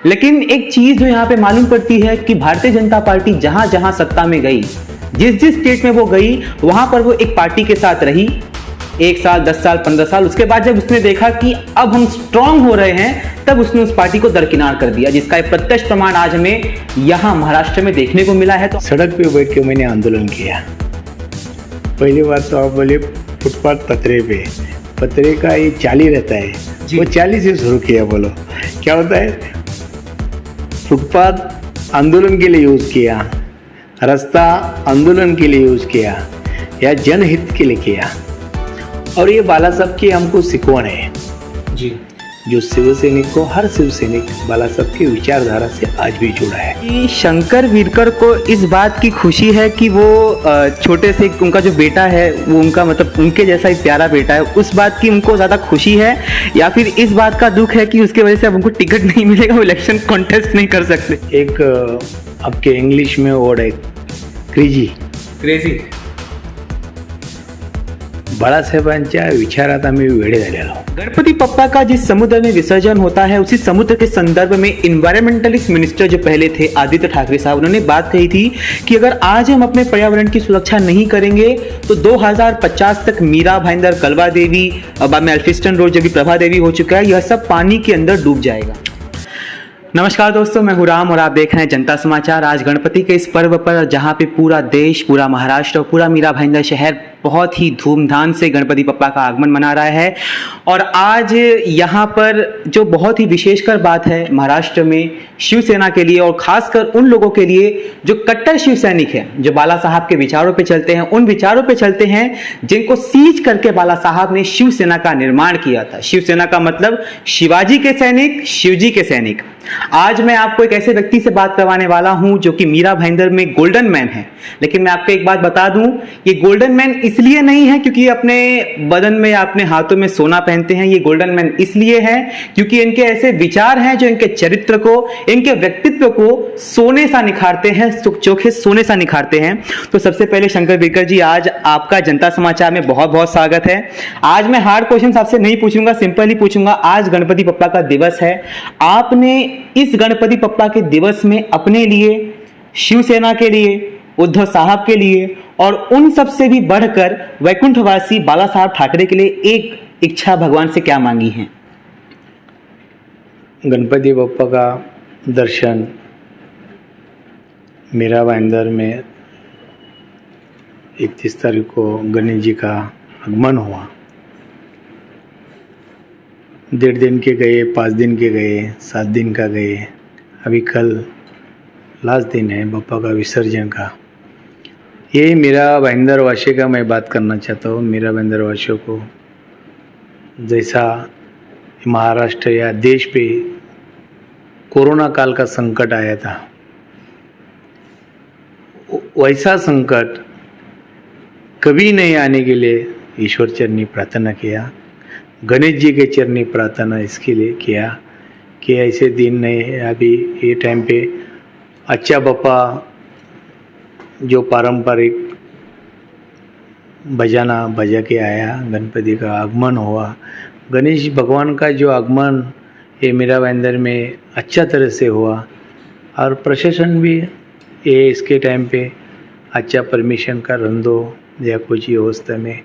लेकिन एक चीज जो यहाँ पे मालूम पड़ती है कि भारतीय जनता पार्टी जहां जहां सत्ता में गई, जिस जिस स्टेट में वो गई, वहां पर वो एक पार्टी के साथ रही 1 साल, 10 साल, 15 साल। उसके बाद जब उसने देखा कि अब हम स्ट्रांग हो रहे हैं, तब उसने उस पार्टी को दरकिनार कर दिया, जिसका एक प्रत्यक्ष प्रमाण आज हमें यहाँ महाराष्ट्र में देखने को मिला है। तो सड़क पे बैठ के मैंने आंदोलन किया। पहली बात तो आप बोले फुटपाथ पतरे का ये 40 रहता है, वो 40 से शुरू किया। बोलो क्या होता है? फुटपाथ आंदोलन के लिए यूज़ किया, रास्ता आंदोलन के लिए यूज़ किया, या जनहित के लिए किया। और ये बाला साहब की हमको सिखवन है जी, जो शिव सैनिक को, हर शिव सैनिक बाला साहब की विचारधारा से आज भी जुड़ा है। कि शंकर वीरकर को इस बात की खुशी है कि वो छोटे से उनका जो बेटा है वो उनका मतलब उनके जैसा एक प्यारा बेटा है, उस बात की उनको ज़्यादा खुशी है, या फिर इस बात का दुख है कि उसके वजह से अब उनको टिकट नहीं मिलेगा, वो इलेक्शन कॉन्टेस्ट नहीं कर सकते? एक आपके इंग्लिश में वर्ड है क्रेजी। बाळासाहेबांच्या विचारात आम्ही वेडे झालेलो। गणपति पप्पा का जिस समुद्र में विसर्जन होता है, उसी समुद्र के संदर्भ में इन्वायरमेंटलिस्ट मिनिस्टर जो पहले थे आदित्य ठाकरे साहब, उन्होंने बात कही थी कि अगर आज हम अपने पर्यावरण की सुरक्षा नहीं करेंगे तो 2050 तक मीरा भाईंदर, कलवा देवी, बाद में एल्फिस्टन रोड जो भी प्रभा देवी हो चुका है, यह सब पानी के अंदर डूब जाएगा। नमस्कार दोस्तों, मैं हूं राम और आप देख रहे हैं जनता समाचार। आज गणपति के इस पर्व पर जहां पे पूरा देश, पूरा महाराष्ट्र और पूरा मीरा भाईंदर शहर बहुत ही धूमधाम से गणपति पप्पा का आगमन मना रहा है, और आज यहाँ पर जो बहुत ही विशेषकर बात है महाराष्ट्र में शिवसेना के लिए, और खासकर उन लोगों के लिए जो कट्टर शिव सैनिक हैं, जो बाला साहब के विचारों पे चलते हैं, उन विचारों पे चलते हैं जिनको सींच करके बाला साहब ने शिवसेना का निर्माण किया था। शिवसेना का मतलब शिवाजी के सैनिक, शिवजी के सैनिक। आज मैं आपको एक ऐसे व्यक्ति से बात करवाने वाला हूं जो कि मीरा भाईंदर में गोल्डन मैन है। लेकिन मैं आपको एक बात बता दूं, ये गोल्डन मैन इसलिए नहीं है क्योंकि ये अपने बदन में या अपने हाथों में सोना पहनते हैं। ये गोल्डन मैन इसलिए है क्योंकि इनके ऐसे विचार हैं जो इनके चरित्र को, इनके व्यक्तित्व को सोने सा निखारते हैं, चोखे सोने सा निखारते हैं। तो सबसे पहले शंकर वीरकर जी, आज आपका जनता समाचार में बहुत बहुत स्वागत है। आज मैं हार्ड क्वेश्चन आपसे नहीं पूछूंगा, सिंपल ही पूछूंगा। आज गणपति पप्पा का दिवस है, आपने इस गणपति पप्पा के दिवस में अपने लिए, शिवसेना के लिए, उद्धव साहब के लिए और उन सब से भी बढ़कर वैकुंठवासी बाला साहब ठाकरे के लिए एक इच्छा भगवान से क्या मांगी है? गणपति बप्पा का दर्शन मीरा भाईंदर में 31 तारीख को गणेश जी का आगमन हुआ। 1.5 दिन के गए, 5 दिन के गए, 7 दिन का गए, अभी कल लास्ट दिन है बप्पा का विसर्जन का। ये मीरा भाईंदर वासी का मैं बात करना चाहता हूँ। मीरा भाईंदर वासियों को जैसा महाराष्ट्र या देश पे कोरोना काल का संकट आया था, वैसा संकट कभी नहीं आने के लिए ईश्वर चरणी प्रार्थना किया, गणेश जी के चरणी प्रार्थना इसके लिए किया कि ऐसे दिन नहीं। अभी ये टाइम पे अच्छा बप्पा जो पारंपरिक बजाना बजा के आया, गणपति का आगमन हुआ, गणेश भगवान का जो आगमन ये मीरा भाईंदर में अच्छा तरह से हुआ, और प्रशासन भी ये इसके टाइम पे अच्छा परमिशन का रंदो या कुछ व्यवस्था में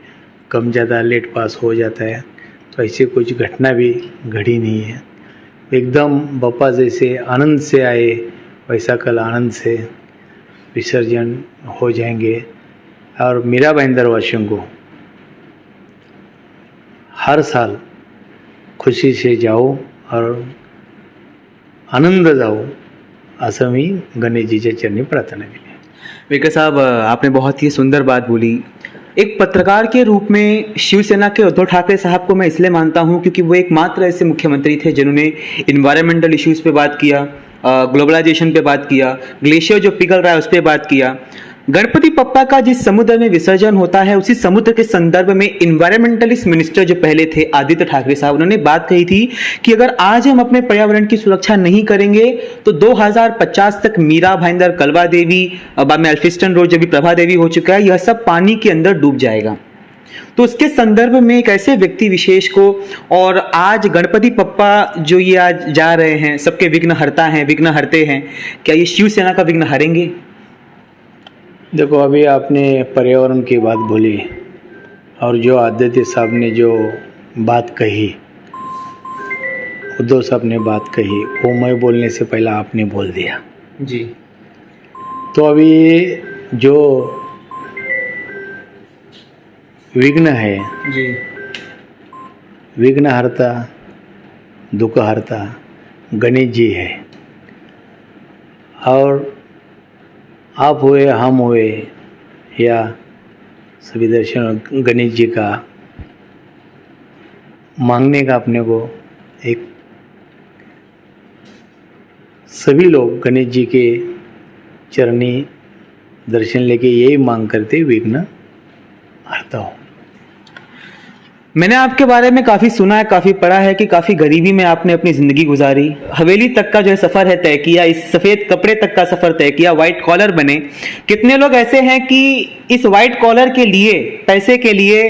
कम ज़्यादा लेट पास हो जाता है, तो ऐसी कुछ घटना भी घड़ी नहीं है। एकदम बप्पा जैसे आनंद से आए वैसा कल आनंद से विसर्जन हो जाएंगे। और मीरा भाईंदर वासियों को हर साल खुशी से जाओ और आनंद जाओ, असं मी गणेश जीच्या चरणी प्रार्थना केली। वीरकर साहब, आपने बहुत ही सुंदर बात बोली। एक पत्रकार के रूप में शिवसेना के उद्धव ठाकरे साहब को मैं इसलिए मानता हूं क्योंकि वो एकमात्र ऐसे मुख्यमंत्री थे जिन्होंने इन्वायरमेंटल इश्यूज पे बात किया, ग्लोबलाइजेशन पे बात किया, ग्लेशियर जो पिघल रहा है उस पर बात किया। गणपति पप्पा का जिस समुद्र में विसर्जन होता है, उसी समुद्र के संदर्भ में इन्वायरमेंटलिस्ट मिनिस्टर जो पहले थे आदित्य ठाकरे साहब, उन्होंने बात कही थी कि अगर आज हम अपने पर्यावरण की सुरक्षा नहीं करेंगे तो 2050 तक मीरा भाईंदर, कलवा देवी, बाद में एल्फिस्टन रोड जो भी प्रभा देवी हो चुका है, यह सब पानी के अंदर डूब जाएगा। तो उसके संदर्भ में एक ऐसे व्यक्ति विशेष को, और आज गणपति पप्पा जो ये आज जा रहे हैं, सबके विघ्न हरता हैं, विघ्न हरते हैं, क्या ये शिवसेना का विघ्न हरेंगे? देखो, अभी आपने पर्यावरण की बात बोली और जो आदित्य साहब ने जो बात कही, उद्धव साहब ने बात कही, वो मैं बोलने से पहले आपने बोल दिया जी। तो अभी जो विघ्न है, जी। विघ्न हरता, दुख हरता गणेश जी है। और आप हुए, हम हुए, या सभी दर्शन गणेश जी का मांगने का अपने को एक, सभी लोग गणेश जी के चरणी दर्शन लेके यही मांग करते विघ्न हरता हूँ। मैंने आपके बारे में काफ़ी सुना है, काफ़ी पढ़ा है कि काफ़ी गरीबी में आपने अपनी ज़िंदगी गुजारी, हवेली तक का जो है सफ़र है तय किया, इस सफ़ेद कपड़े तक का सफ़र तय किया, वाइट कॉलर बने। कितने लोग ऐसे हैं कि इस वाइट कॉलर के लिए, पैसे के लिए,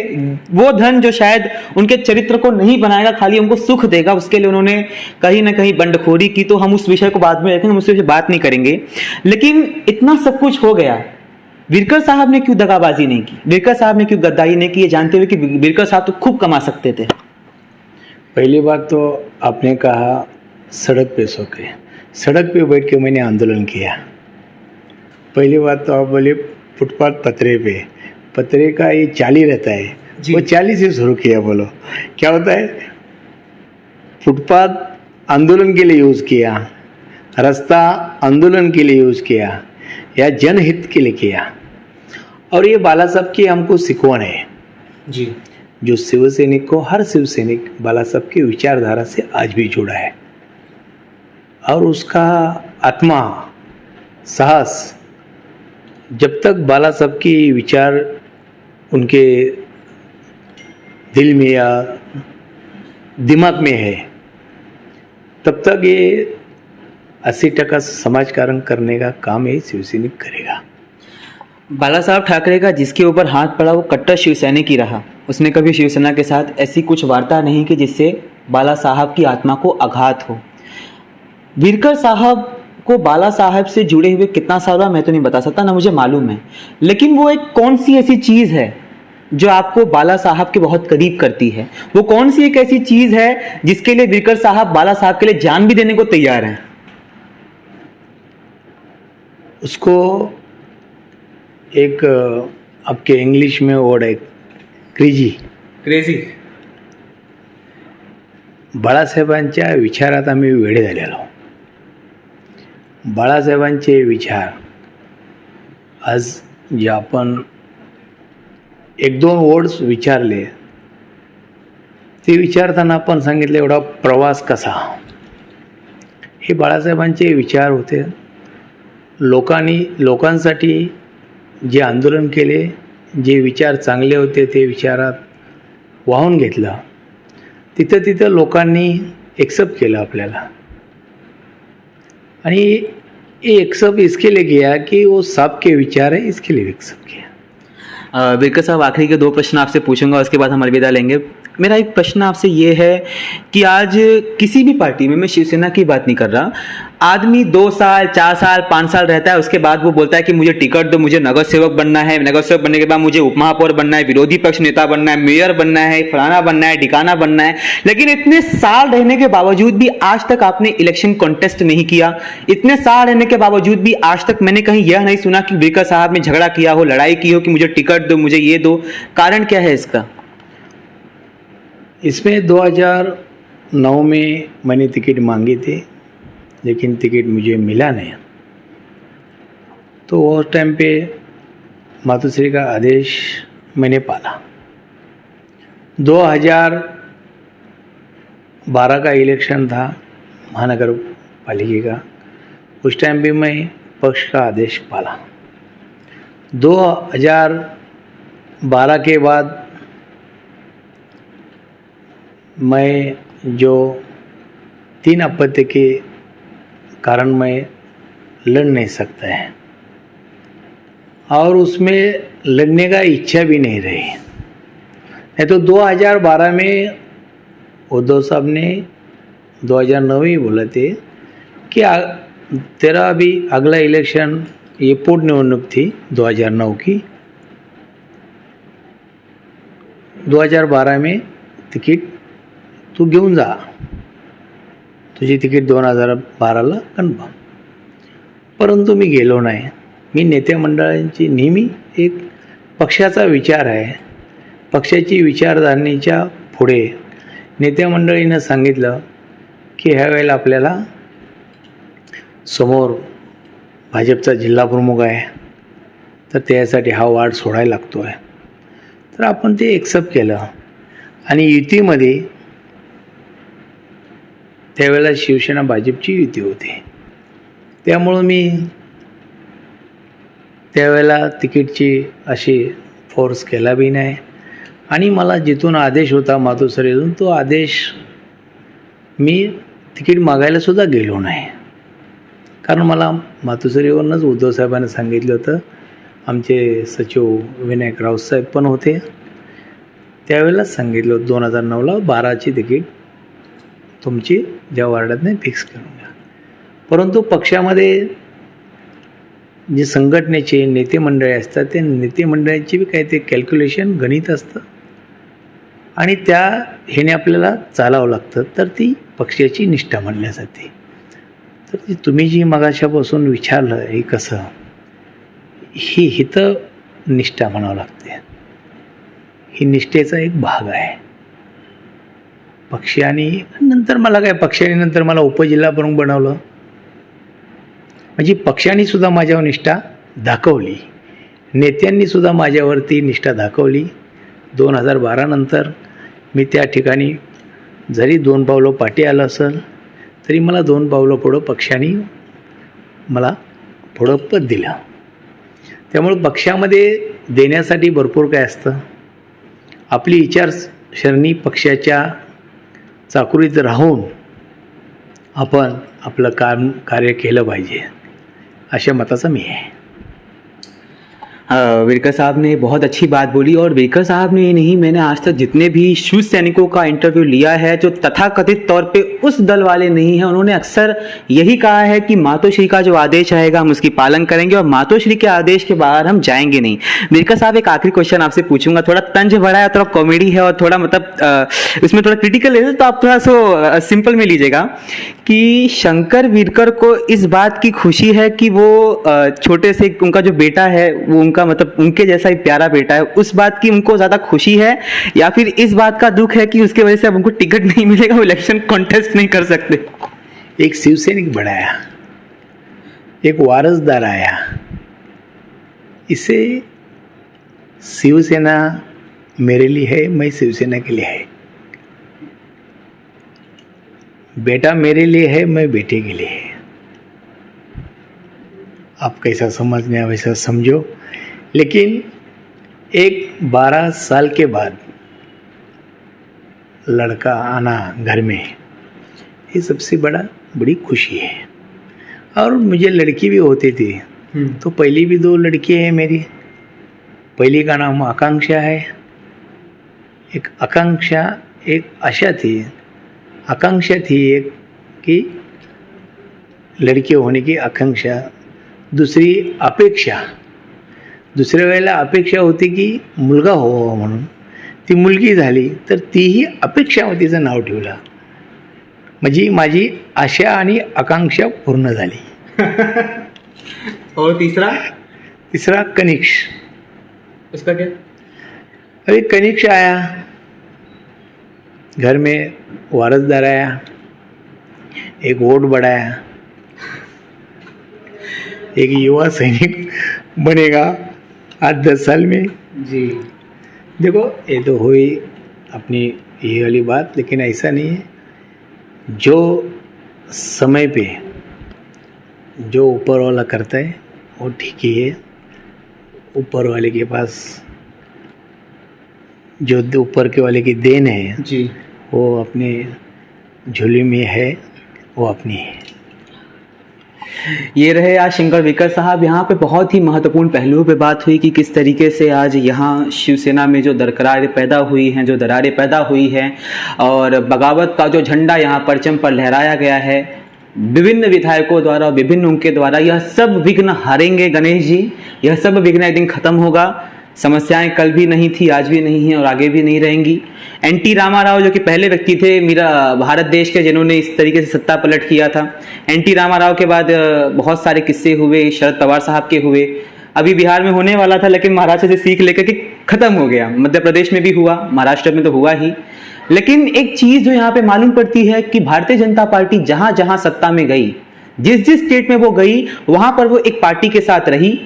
वो धन जो शायद उनके चरित्र को नहीं बनाएगा, खाली उनको सुख देगा, उसके लिए उन्होंने कहीं ना कहीं बंडखोरी की। तो हम उस विषय को बाद में रखेंगे, हम उस विषय बात नहीं करेंगे। लेकिन इतना सब कुछ हो गया, विरकर साहब ने क्यों दगाबाजी नहीं की? विरकर साहब ने क्यों गद्दारी नहीं की, ये जानते हुए कि विरकर साहब तो खूब कमा सकते थे? पहली बात तो आपने कहा सड़क पे सो के, सड़क पे बैठ के मैंने आंदोलन किया। पहली बात तो आप बोले फुटपाथ पतरे पे, पतरे का ये 40 रहता है, वो 40 से शुरू किया। बोलो क्या होता है? फुटपाथ आंदोलन के लिए यूज़ किया, रास्ता आंदोलन के लिए यूज़ किया, या जनहित के लिए किया। और ये बाला साहब की हमको सिखवन है जी। जो शिव सैनिक को, हर शिव सैनिक बाला साहब की विचारधारा से आज भी जुड़ा है। और उसका आत्मा, साहस, जब तक बाला साहब की विचार उनके दिल में या दिमाग में है, तब तक ये 80% समाजकारण करने का काम ये शिवसैनिक करेगा। बाला साहब ठाकरे का जिसके ऊपर हाथ पड़ा वो कट्टर शिवसैनिक ही रहा। उसने कभी शिवसेना के साथ ऐसी कुछ वार्ता नहीं की जिससे बाला साहब की आत्मा को आघात हो। विरकर साहब को बाला साहब से जुड़े हुए कितना साल हुआ मैं तो नहीं बता सकता, ना मुझे मालूम है। लेकिन वो एक कौन सी ऐसी चीज़ है जो आपको बाला साहब के बहुत करीब करती है? वो कौन सी एक ऐसी चीज़ है जिसके लिए विरकर साहब बाला साहब के लिए जान भी देने को तैयार हैं? उसको एक आपके इंग्लिश में वर्ड है क्रेझी। बाळासाहेबांच्या विचारात आम्ही वेडे झालेलो. बाळासाहेबांचे विचार आज जे आपण एक दोन वर्ड्स विचारले, ते विचारताना आपण सांगितले एवढा प्रवास कसा. हे बाळासाहेबांचे विचार होते. लोकांसाठी जे आंदोलन केले, जे विचार चांगले होते ते विचारात वाहून घेतलं. तिथं लोकांनी एक्सेप्ट केलं आपल्याला. आणि ये एक्सेप्ट इसके लिए किया कि वो साहब के विचार है, इसके लिए एक्सेप्ट किया. विरकर साहब, आखिरी के 2 प्रश्न आपसे पूछूंगा, उसके बाद हम अलविदा लेंगे. मेरा एक प्रश्न आपसे ये है कि आज किसी भी पार्टी में, मैं शिवसेना की बात नहीं कर रहा, आदमी 2 साल 4 साल 5 साल रहता है, उसके बाद वो बोलता है कि मुझे टिकट दो, मुझे नगर सेवक बनना है, नगर सेवक बनने के बाद मुझे उपमहापौर बनना है, विरोधी पक्ष नेता बनना है, मेयर बनना है, फलाना बनना है, ढिकाना बनना है. लेकिन इतने साल रहने के बावजूद भी आज तक आपने इलेक्शन कॉन्टेस्ट नहीं किया. इतने साल रहने के बावजूद भी आज तक मैंने कहीं यह नहीं सुना कि विरकर साहब ने झगड़ा किया हो, लड़ाई की हो कि मुझे टिकट दो, मुझे ये दो. कारण क्या है इसका? इसमें 2009 में मैंने टिकट मांगी थी, लेकिन टिकट मुझे मिला नहीं. तो उस टाइम पे मातोश्री का आदेश मैंने पाला. 2012 का इलेक्शन था महानगर पालिका का. उस टाइम भी मैं पक्ष का आदेश पाला. 2012 के बाद मैं जो 3 आपत्ति के कारण मैं लड़ नहीं सकता है, और उसमें लड़ने का इच्छा भी नहीं रही. नहीं तो 2012 में उद्धव साहब ने 2009 में ही बोला थे कि तेरा अभी अगला इलेक्शन, ये पोट निवडणूक थी 2009 की, 2012 में तिकीट तू घेऊन जा, तुझी तिकीट 2012ला कन्फर्म. परंतु मी गेलो नाही. मी नेते मंडळांची नेहमी एक पक्षाचा विचार आहे, पक्षाची विचारधारणेच्या पुढे नेते मंडळीनं सांगितलं की ह्या वेळेला आपल्याला समोर भाजपचा जिल्हा प्रमुख आहे, तर त्यासाठी हा वार्ड सोडायला लागतो आहे. तर आपण ते एक्सेप्ट केलं आणि युतीमध्ये त्यावेळेला शिवसेना भाजपची युती होती. त्यामुळं मी त्यावेळेला तिकीटची अशी फोर्स केला बी नाही आणि मला जिथून आदेश होता मातोश्रीतून, तो आदेश मी तिकीट मागायला सुद्धा गेलो नाही. कारण मला मातोश्रीवरूनच उद्धव साहेबांनी सांगितलं होतं, आमचे सचिव विनायक राऊत साहेब पण होते, त्यावेळेलाच सांगितलं होतं 2009ला 12ची तिकीट तुमची ज्या वार्डात नाही फिक्स करून घ्या. परंतु पक्षामध्ये जे संघटनेचे नेते मंडळी असतात, ते नेते मंडळांची बी काही ते कॅल्क्युलेशन गणित असतं आणि त्या ह्याने आपल्याला चालावं लागतं, तर ती पक्षाची निष्ठा मानल्या जाते. तर ती तुम्ही जी मगाशापासून विचारलं हे कसं, ही हितं निष्ठा म्हणावं लागते. ही निष्ठेचा एक भाग आहे. पक्षाने नंतर मला काय, पक्षाने नंतर मला उपजिल्हा प्रमुख बनवलं, म्हणजे पक्षाने सुद्धा माझ्यावर निष्ठा दाखवली, नेत्यांनी सुद्धा माझ्यावरती निष्ठा दाखवली. 2012 नंतर मी त्या ठिकाणी जरी 2 पावलं पाठी आलं असेल तरी मला 2 पावलं पुढं पक्षाने मला पुढं पद दिलं. त्यामुळं पक्षामध्ये देण्यासाठी भरपूर काय असतं. आपली विचारसरणी पक्षाच्या चाकुरीत राहून आपण आपलं कार्य केलं पाहिजे, अशा मताचा मी आहे. विरकर साहब ने बहुत अच्छी बात बोली और विरकर साहब ने नहीं, मैंने आज तक जितने भी शिव सैनिकों का इंटरव्यू लिया है जो तथाकथित तौर पे उस दल वाले नहीं हैं, उन्होंने अक्सर यही कहा है कि मातोश्री का जो आदेश आएगा हम उसकी पालन करेंगे और मातोश्री के आदेश के बाहर हम जाएंगे नहीं. विरकर साहब, एक आखिरी क्वेश्चन आपसे पूछूंगा, थोड़ा तंज भरा है, थोड़ा कॉमेडी है और थोड़ा मतलब उसमें थोड़ा क्रिटिकल है, तो आप थोड़ा सो सिंपल में लीजिएगा कि शंकर विरकर को इस बात की खुशी है कि वो छोटे से उनका जो बेटा है वो उनका मतलब उनके जैसा ही प्यारा बेटा है, उस बात की उनको ज्यादा खुशी है, या फिर इस बात का दुख है कि उसके वजह से अब उनको टिकट नहीं मिलेगा, वो इलेक्शन कॉन्टेस्ट नहीं कर सकते? एक शिवसैनिक बनाया, एक वारसदार आया, इसे शिवसेना मेरे लिए है, मैं शिवसेना के लिए है. बेटा मेरे लिए है, मैं बेटे के लिए है. आप कैसा समझने हैं वैसा समझो, लेकिन एक 12 साल के बाद लड़का आना घर में, ये सबसे बड़ी खुशी है. और मुझे लड़की भी होती थी, तो पहली भी 2 लड़की है मेरी. पहली का नाम आकांक्षा है. एक आकांक्षा, एक आशा थी, आकांक्षा थी एक कि लड़की होने की आकांक्षा. दुसरी अपेक्षा, दुसऱ्या वेळेला अपेक्षा होती की मुलगा व्हावा म्हणून. ती मुलगी झाली तर तीही अपेक्षा तिचं नाव ठेवलं. म्हणजे माझी आशा आणि आकांक्षा पूर्ण झाली. और तीसरा कनिक्ष. उसका क्या? अभी कनिक्ष आया, घर में वारसदार आया, एक वोट बढ़ाया, एक युवा सैनिक बनेगा आज 10 साल में जी. देखो ये तो हुई अपनी ये वाली बात, लेकिन ऐसा नहीं है. जो समय पे जो ऊपर वाला करता है वो ठीक ही है. ऊपर वाले के पास जो ऊपर के वाले की देन है जी, वो अपने झोली में है, वो अपनी है. ये रहे आज शिंगड़वेकर साहब। यहाँ पे बहुत ही महत्वपूर्ण पहलुओं पे बात हुई कि किस तरीके से आज यहाँ शिवसेना में जो दरारें पैदा हुई हैं, जो दरारें पैदा हुई हैं और बगावत का जो झंडा यहाँ परचम पर लहराया गया है विभिन्न विधायकों द्वारा और विभिन्न उनके द्वारा, यह सब विघ्न हारेंगे गणेश जी। यह सब विघ्न एक दिन खत्म होगा। समस्याएं कल भी नहीं थी, आज भी नहीं है और आगे भी नहीं रहेंगी। एनटी रामाराव जो कि पहले व्यक्ति थे मेरा भारत देश के जिन्होंने इस तरीके से सत्ता पलट किया था। एनटी रामाराव के बाद बहुत सारे किस्से हुए, शरद पवार साहब के हुए, अभी बिहार में होने वाला था लेकिन महाराष्ट्र से सीख लेकर के खत्म हो गया। मध्य प्रदेश में भी हुआ, महाराष्ट्र में तो हुआ ही। लेकिन एक चीज जो यहाँ पे मालूम पड़ती है कि भारतीय जनता पार्टी जहां जहां सत्ता में गई, जिस जिस स्टेट में वो गई, वहां पर वो एक पार्टी के साथ रही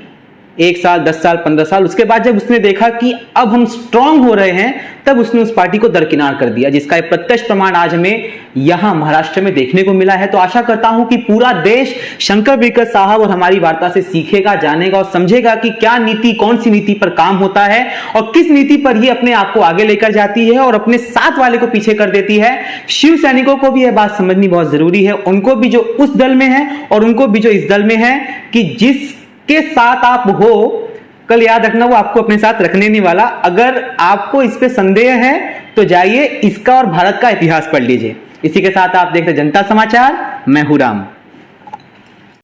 1 साल, 10 साल, 15 साल। उसके बाद जब उसने देखा कि अब हम स्ट्रांग हो रहे हैं, तब उसने उस पार्टी को दरकिनार कर दिया, जिसका एक प्रत्यक्ष प्रमाण आज हमें यहां महाराष्ट्र में देखने को मिला है। तो आशा करता हूं कि पूरा देश शिंगड़वेकर साहब और हमारी वार्ता से सीखेगा, जानेगा और समझेगा कि क्या नीति, कौन सी नीति पर काम होता है और किस नीति पर ये अपने आप को आगे लेकर जाती है और अपने साथ वाले को पीछे कर देती है। शिव सैनिकों को भी यह बात समझनी बहुत जरूरी है, उनको भी जो उस दल में है और उनको भी जो इस दल में है, कि जिस के साथ आप हो, कल याद रखना वो आपको अपने साथ रखने नहीं वाला। अगर आपको इस पे संदेह है तो जाइए इसका और भारत का इतिहास पढ़ लीजिए। इसी के साथ आप देखते जनता समाचार, मैं हूं राम।